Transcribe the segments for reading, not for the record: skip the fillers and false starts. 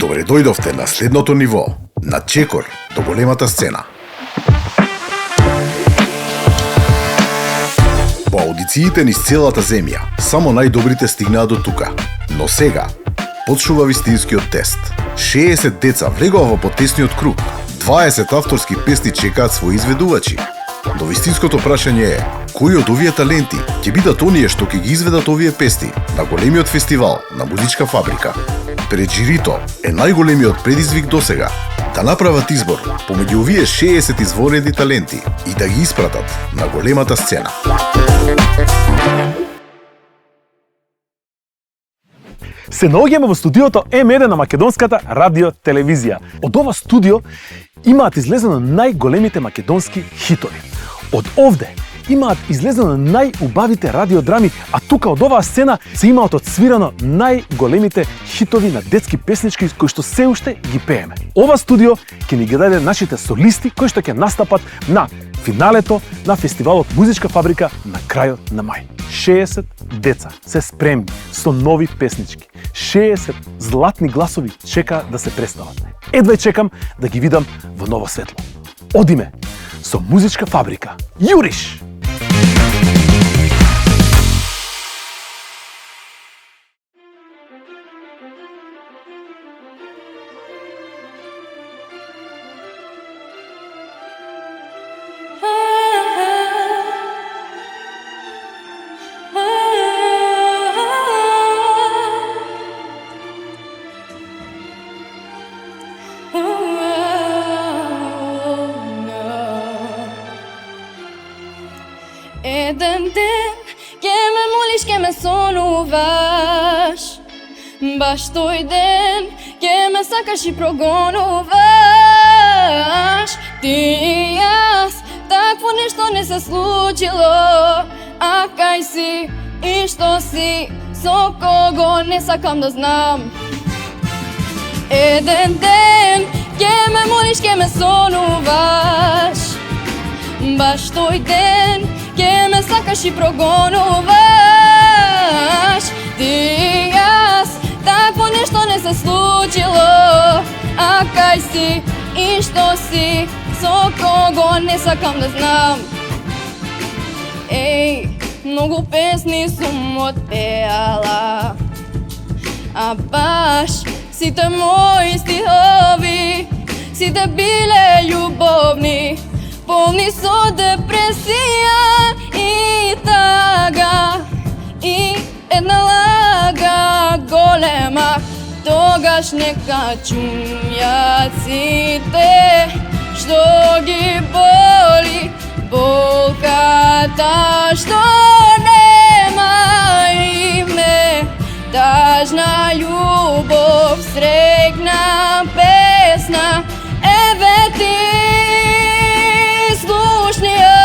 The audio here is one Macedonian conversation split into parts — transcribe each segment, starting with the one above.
Добре дојдовте на следното ниво, на чекор до големата сцена. По аудициите низ целата земја, само најдобрите стигнаа до тука. Но сега, почнува вистинскиот тест. 60 деца влегува во потесниот круг. 20 авторски песни чекаат своји изведувачи. Но вистинското прашање е, кои од овие таленти ќе бидат оние што ќе ги изведат овие песни на големиот фестивал на Музичка фабрика? Пред жирито е најголемиот предизвик досега да направат избор помеѓу овие 60 изворени таленти и да ги испратат на големата сцена. Се наоѓаме во студиото М1 на македонската радио телевизија. Од ова студио имаат излезено најголемите македонски хитови. Од овде имаат излезено најубавите радиодрами, а тука од оваа сцена се имаат отсвирано најголемите хитови на детски песнички кои што се уште ги пееме. Ова студио ќе ни ги даде нашите солисти кои што ќе настапат на финалето на фестивалот Музичка фабрика на крајот на мај. 60 деца се спремни со нови песнички. 60 златни гласови чекаат да се представат. Едвај чекам да ги видам во ново светло. Одиме со Музичка фабрика. Јуриш! Еден ден ке ме молиш, ке ме сонуваш, баш тој ден ке ме сакаш и прогонуваш. Ти и јас, такво нешто не се случило, а кај си и што си, со кого не сакам да знам. Еден ден ке ме молиш, ке ме сонуваш, баш тој ден ке ме сакаш и прогонуваш. Ти и јас, такво нешто не се случило, а кај си и што си, со кого не сакам да знам. Еј, многу песни сум отпеала, а баш сите мои стихови, сите биле љубовни, полни со депресија и тага, и една лага голема. Тогаш нека чујат сите што ги боли, болката што нема име. Тажна љубов, срекна песна, еве ти слушнија.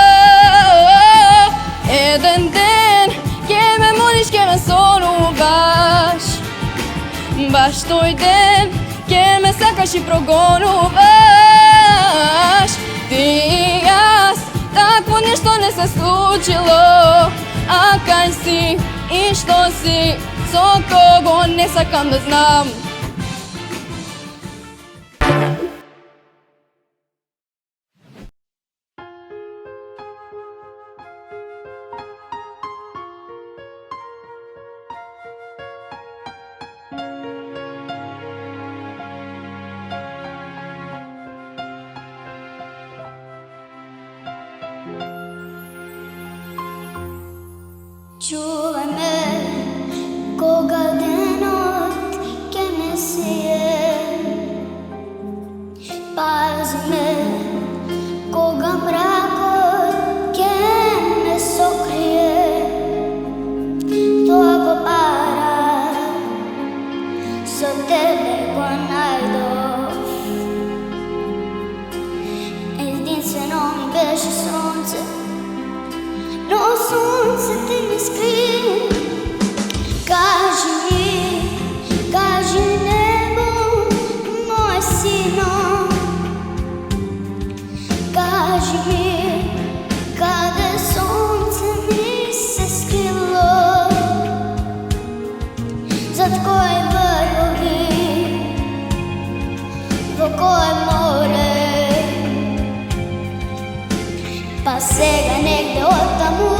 Еден ден ке ме молиш, ке ме сонуваш, баш тој ден ке ме сакаш и прогонуваш. Ти и јас, такво нешто не се случило, а кај си и што си, со кого не сакам да знам. Чувај ме, кога денот ке не сие. Пази ме, кога мракот ке не сокрие. Тоа го барам, со тебе го најдов. Единствено ми беше сонце, но сонце ти ми скри. Кажи небо, мој сино, кажи ми, каде сонце ми се скрило, зад кои врвови во кое море. Па сега негде оттаму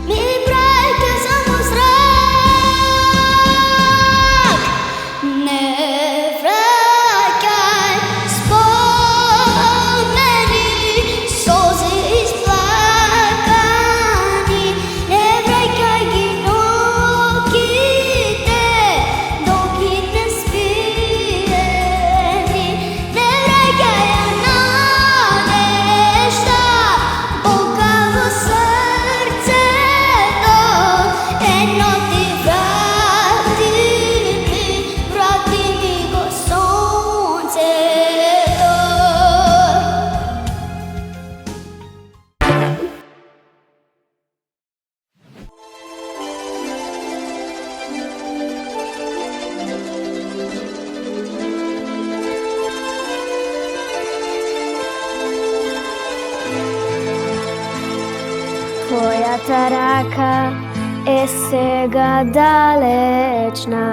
ми праќа само зрак. Не враќај спомени, солзи исплакани. Не враќај ги ноките, ноките спиени. Не враќај ја надежда, болкаво срцето. Ено ти врати ми го сонцето. Твојата рака е сега далечна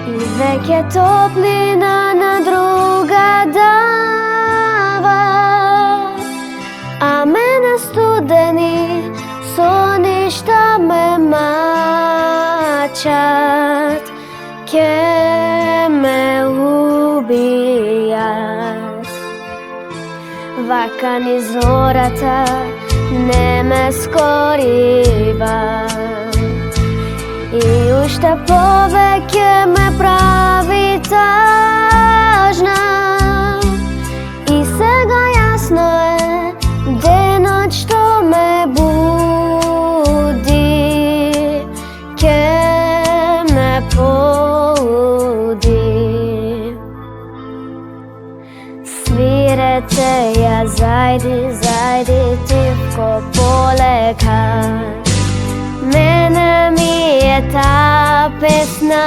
и веќе топлина на друга дава, а мене студени со ништа ме мачат, ке ме убијат. Вака ни зората не ме скорива и уште повеќе ме прави тажна. И сега јасно е денот што ме буди, ке ме полуди. Свирете ја зајди, зајди тивко полека. Мене ми е та песна,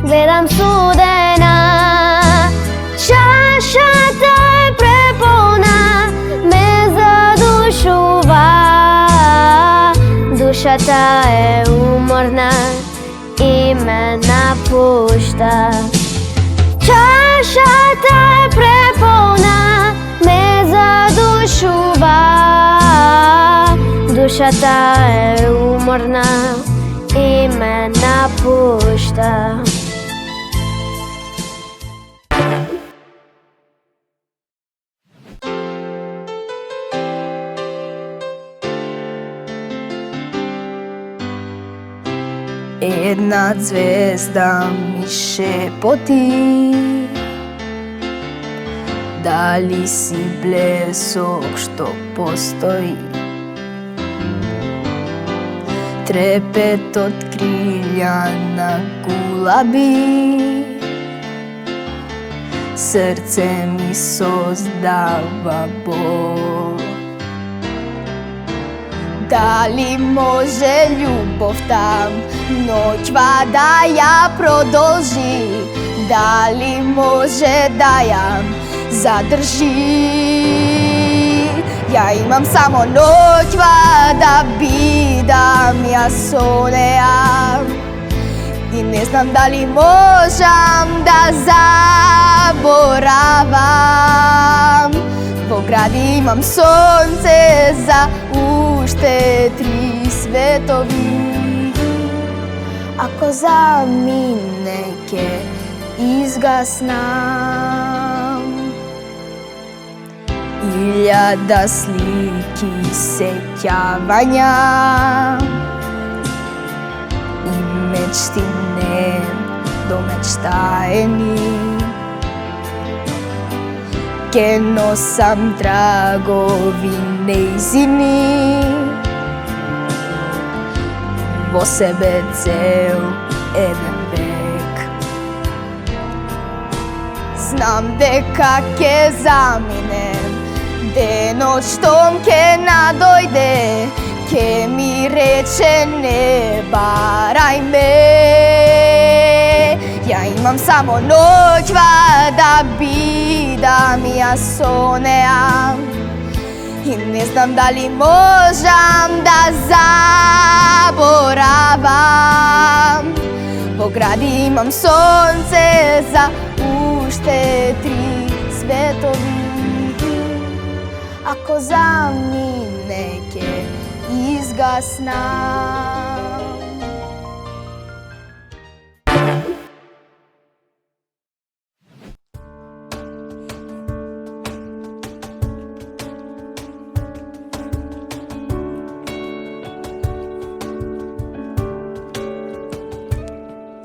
гледам студена. Чашата е преполна, ме задушува. Душата е уморна и ме напушта. Чашата е преполна, ме задушува. Душата е уморна и ме напушта. Една звезда ми шепоти, дали си блесок што постои. Трепет од крилја на гулаби, срце ми создава бол. Дали може љубовта ноќва да ја продолжи? Дали може да ја задржи? Ја имам само ноќва да бидам ја со неа и не знам дали можам да заборавам. Во гради имам сонце за уште 3 светови. Ако замине ке изгаснам. Илјада слики сеќавања и мечти не домечтаени. Ке носам трагови нејзини во себе цел еден век. Знам дека ке заминем, денот штом ке надојде, ке ми рече не барај ме. Ја имам само ноќва да бидам ја со неа и не знам дали можам да заборавам. Во во гради имам сонце за уште 3 светови. Ако замине ќе изгаснам.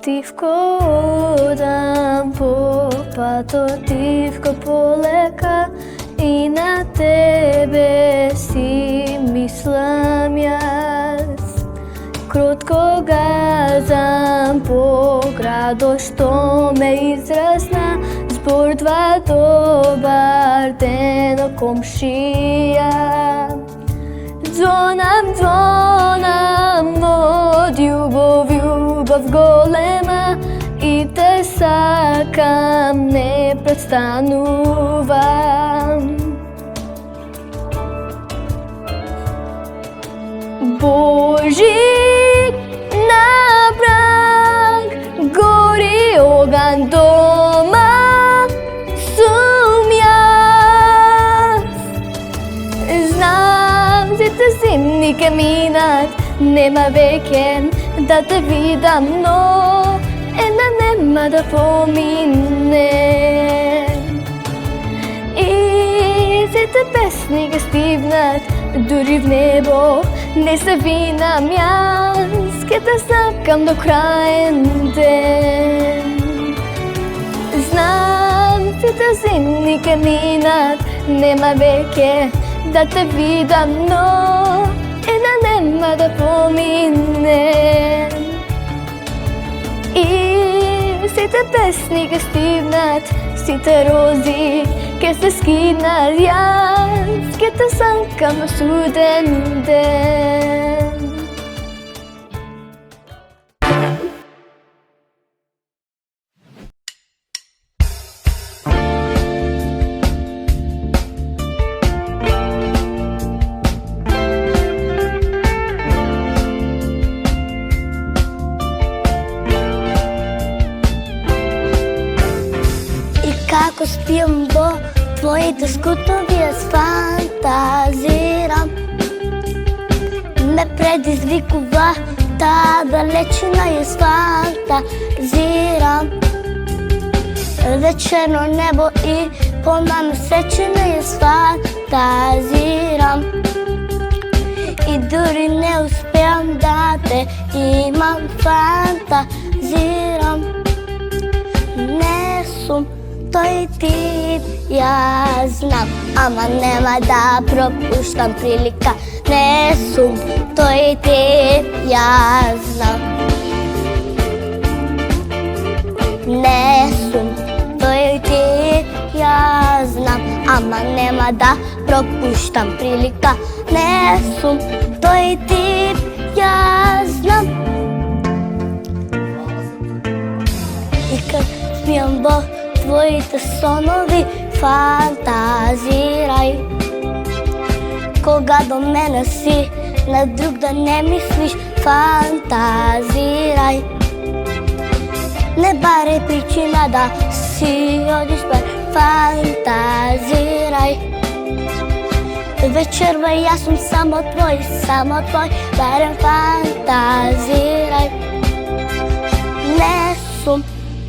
Тивко одам по патот, тивко полека, и на тебе си мислам јас. Кротко газам по градот што ме израсна, збордва добар ден о комшија. Звонам, звонам од љубов, љубов голема, и те сакам, не престанувам. Божи на брак, гори оган дома сум јас. Знам, сите зимни ке минат, нема веќе да те видам, но една нема да помине. И сите песни ке стигнат дури в небо, не се винам јас, ке те сакам до краен ден. Знам, сите зимни ке минат, нема веќе да те видам, но една нема да помине. И сите песни ке стигнат, сите рози ке се скинат, јас ке те сакам на суден ден. Како спијам во твоите скутови, јас фантазирам. Ме предизвикува таа далечина, јас фантазирам. Вечерно небо и полна месечина, јас фантазирам. И дури не успеам да те имам, фантазирам. Не сум тој тип, јас знам, ама нема да пропуштам прилика. Не сум тој тип, јас знам. Не сум тој тип, јас знам, ама нема да пропуштам прилика. Не сум тој тип, јас знам. И кад спијам во твоите сонови, фантазирај. Кога до мене си, на друг да не мислиш, фантазирај. Не барај причина да си одиш пар, фантазирај. Вечерва јас сум само твој, барем фантазирај. Не сум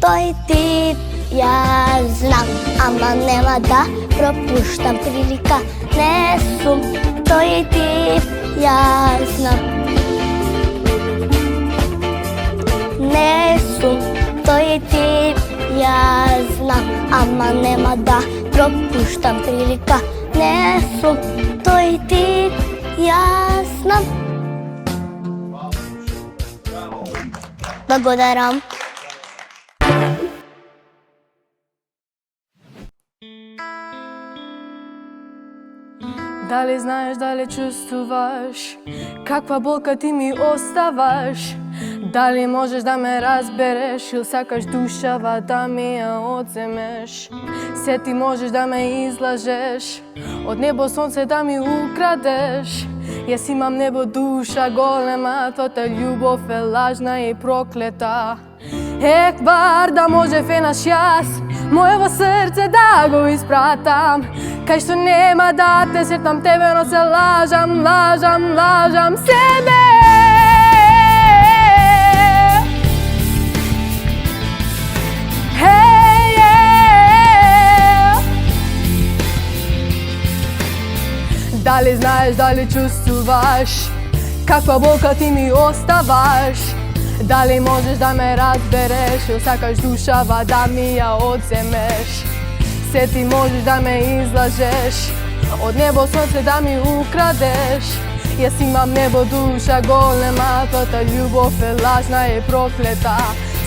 тој тип, јас знам, ама нема да пропуштам прилика. Не сум тој тип, јас знам. Не сум тој тип, јас знам, ама нема да пропуштам прилика. Не сум тој тип, јас знам. Благодарам. Дали знаеш, дали чувствуваш каква болка ти ми оставаш? Дали можеш да ме разбереш или сакаш душава да ми ја одземеш? Се ти можеш да ме излажеш, од небо сонце да ми украдеш. Јас имам небо душа голема, твојата љубов е лажна и проклета. Еквар да може фенаш јас, моево срце да го испратам. Кај што нема да те сетам тебе, но се лажам, лажам, лажам себе. Дали знаеш, дали чувствуваш каква болка ти ми оставаш? Дали можеш да ме разбереш или сакаш душава да ми ја одземеш? Се ти можеш да ме излажеш, од небо сонце да ми украдеш. Јас имам небо душа голема, твојата љубов е лажна и проклета.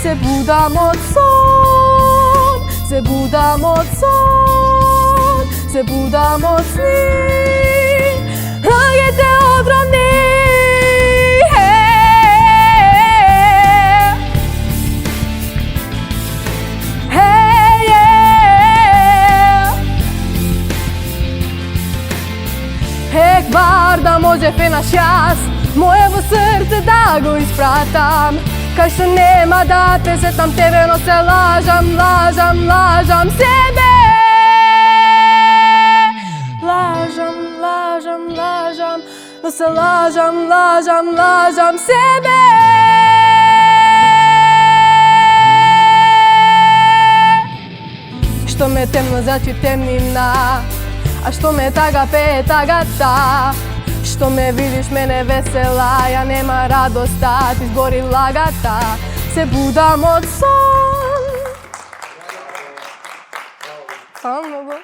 Се будам од сон, се будам од сон, се будам од сни. Лаѓете одровни. Еквар да може фенаш јас, моево срце да го испратам. Кај што нема да те сетам тебе, но се лажам, лажам, лажам себе. Лажам, лажам, лажам, но се лажам, лажам, лажам себе. Што ме темно зачи темнина, а што ме тага пее тагата. Што ме видиш мене весела, ја нема радоста, ти збори лагата. Се будам од сон. Фала многу.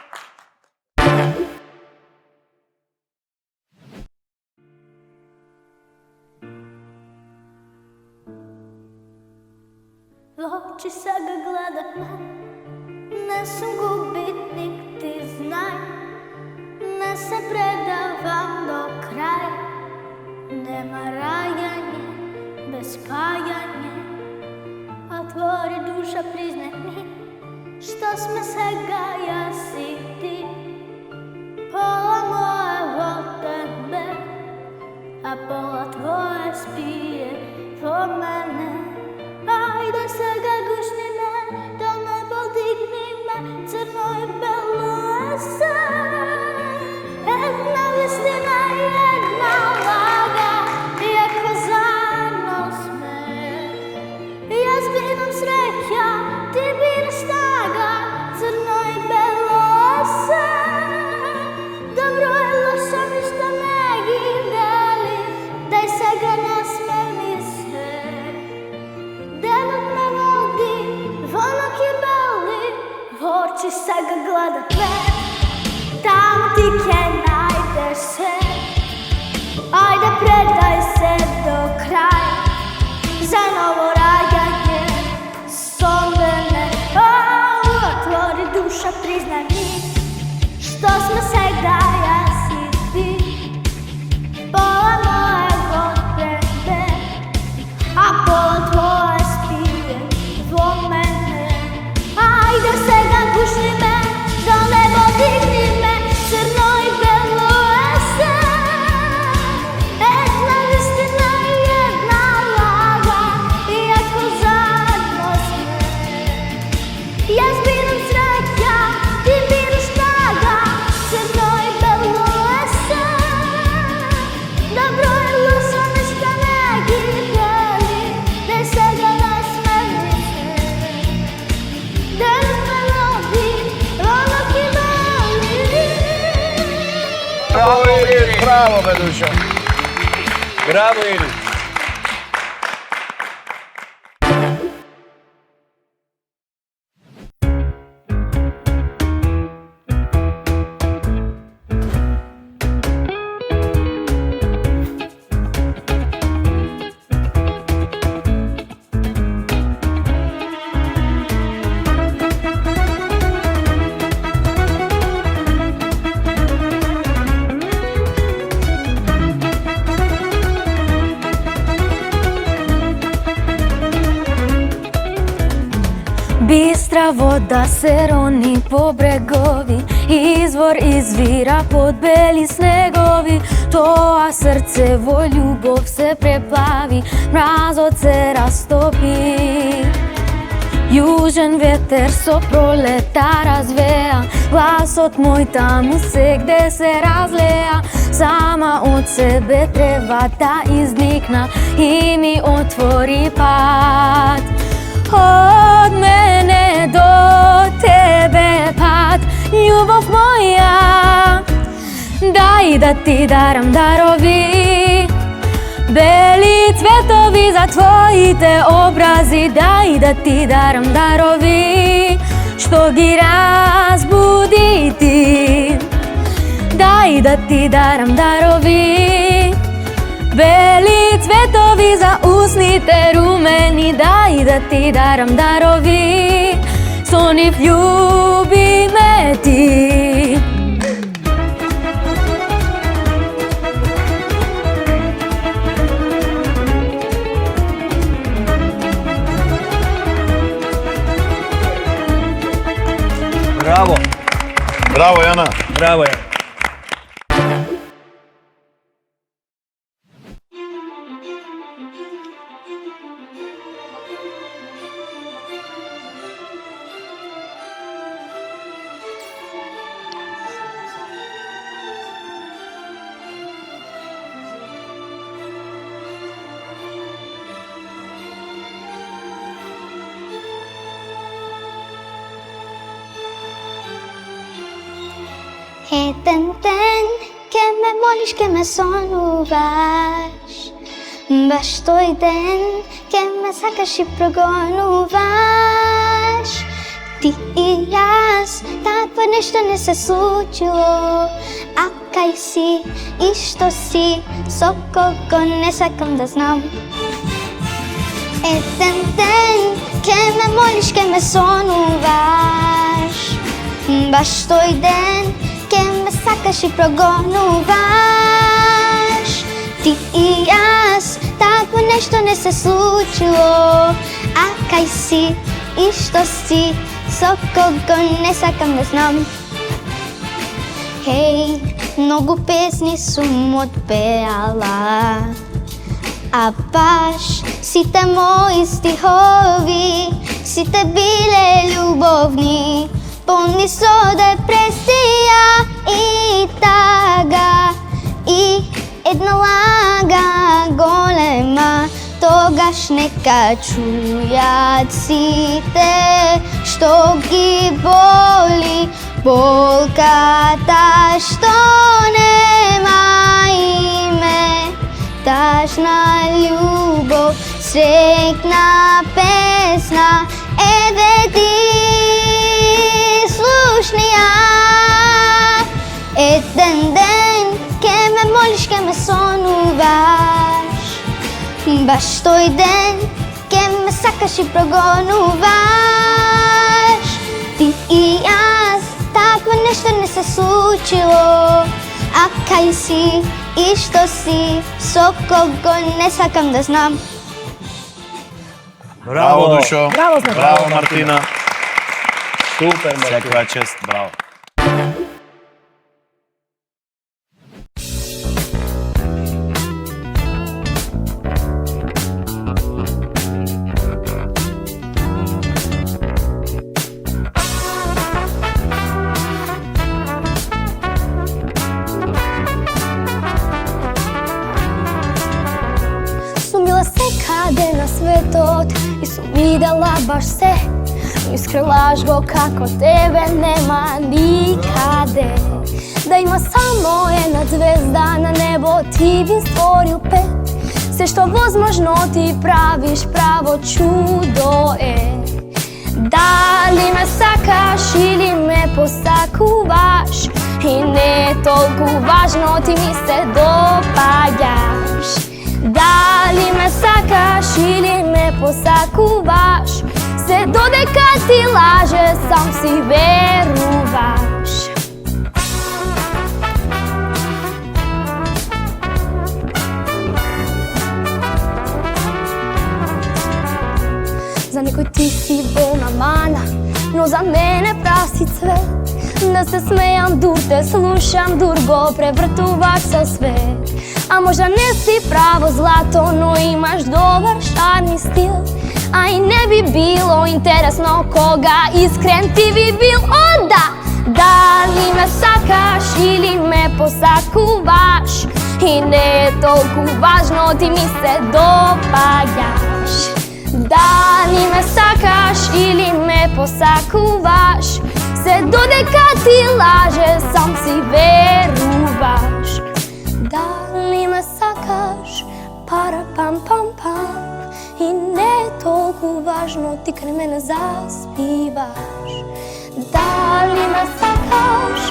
В очи сега гледах мен, не сум губитник, ти знай. Не се предавам до крај, нема раѓање без спаѓање. Отвори душа, признай ми, што сме сега јас и ти. Пола моја во тебе, а пола твоја спие во мене. Ајде сега гушни ме, до небо дигни ме, црно и бело е се. Една вистина и една лага, иако заедно сме. Јас бидам среќа, ти бидеш тага, црно и бело е се. Добро и лошо ништо не ги дели, дај сега насмени се. Денот ме води во ноќи бели, во очи сега гледат ме. Таму ти ќе најдеш се, ајде предај се до крај, за ново раѓање со мене. Отвори душа, признай ми, што сме сега јас и ти. Пола моја во тебе, а пола твоја спие во мене. Ајде сега гушни ме, до небо дигни ме, црно и бело е се. Една вистина и една лага, иако заедно сме. Јас бидам среќа, ти бидеш тага, црно и бело е се. Добро и лошо ништо не ги дели, дај сега насмени се. Денот ме води во ноќи бели. Браво, Ири! Браво, бе, душа! Браво, Ири! Бистра вода се рони по брегови, извор извира под бели снегови. Тоа срце во љубов се преплави, мразот се растопи. Јужен ветер со пролета развеа, гласот мој таму сегде се разлеа. Сама од себе треба да изникна и ми отвори пат. Од мене до тебе пат, љубов моја, дај да ти дарам дарови. Бели цветови за твоите образи, дај да ти дарам дарови, што ги разбуди ти. Дај да ти дарам дарови, бели цветови за усните румени, дај да ти дарам дарови, со нив љуби ме ти. Браво! Браво, Јана! Браво, Јана! Еден ден ке ме молиш, ке ме сонуваш, баш тој ден ке ме сакаш и прогонуваш. Ти и јас, такво нешто не се случило, а кај си и што си, со кого не сакам да знам. Еден ден ке ме молиш, ке ме сонуваш, баш тој ден ке ме сакаш и прогонуваш. Ти и јас, такво нешто не се случило, а кај си и што си, со кого не сакам да знам. Хеј, многу песни сум отпеала, а баш сите мои стихови, сите биле љубовни, полни со депресија и тага, и една лага голема. Тогаш нека чујат сите што ги боли болката што нема име. Тажна љубов, среќна песна, еве ти слушни ја. Еден ден ке ме молиш, ке ме сонуваш, баш тој ден ке ме сакаш и прогонуваш. Ти и јас, такво нешто не се случило, а кај си и што си, со кого не сакам да знам. Браво, Душо! Браво, Браво, Мартина! Супер, Мартина! Секоја чест, браво! Сум била секаде на светот и сум видела баш се. Искрен лаж го како тебе нема никаде. Да има само една звезда на небо, ти би створил пет. Се што возможно ти правиш, право чудо е. Дали ме сакаш или ме посакуваш, и не е толку важно, ти ми се допаѓаш. Дали ме сакаш или ме посакуваш, се додека ти лаже, сам си веруваш. За некој ти си болна мана, но за мене праси цвет. Да се смејам, дур те слушам, дур го превртуваш со свет. А можда не си право злато, но имаш добар шарм и стил. А и не би било интересно кога искрен ти би бил онда. Дали ме сакаш или ме посакуваш, и не е толку важно, ти ми се допаѓаш. Дали ме сакаш или ме посакуваш, се додека ти лаже, сам си веруваш. Дали ме сакаш, пара пам пам пам, и не е толку важно, ти крај мене заспиваш. Дали ме сакаш,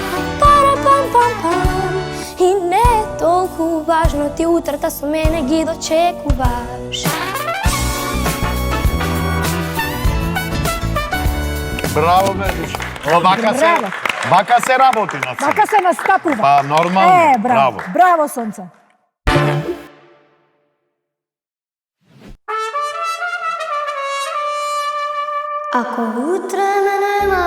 пара пам пам пам, и не е толку важно, ти утрата со мене ги дочекуваш. Браво, Медиш. Вака се работи на сцена. Вака се настапува. Па нормално. Браво. Браво, Сонце. Ако утре ме нема,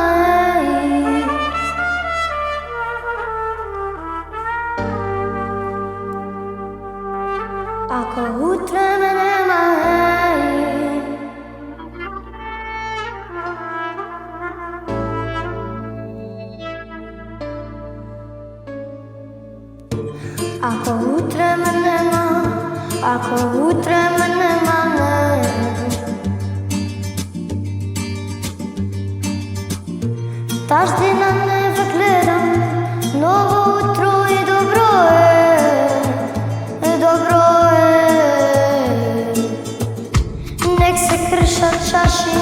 ако утре ме нема, ако утре ме нема, ако утре ме нема, таждина не гледам, ново утро и добро е, добро е. Нек се кршат чаши,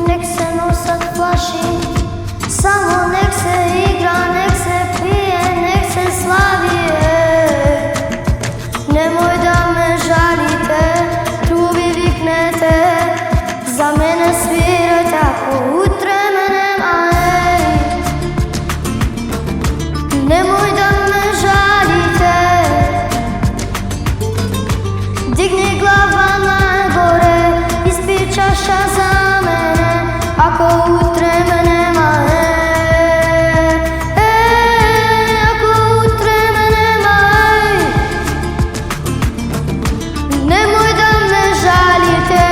нек се носат флаши, само нек се игра, нек се пие, нек се слави е. Немој да ме жалите, труби викнете, за мене свирате, ако утре ме нема. Немој да ме жалите, дигни глава нагоре, испи чаша за мене, ако утре ме нема, ако утре ме нема. Немој да ме жалите,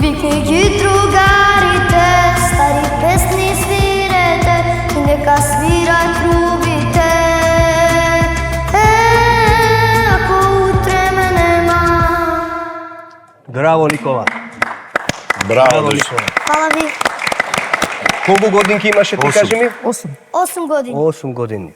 викни ги другарите, стари песни свирете, нека свират трубите, ако утре ме нема. Браво, Никола. Браво, Дишо. Фала ви. Колку годинки имаше, ти кажи ми? 8. 8 години. 8 години.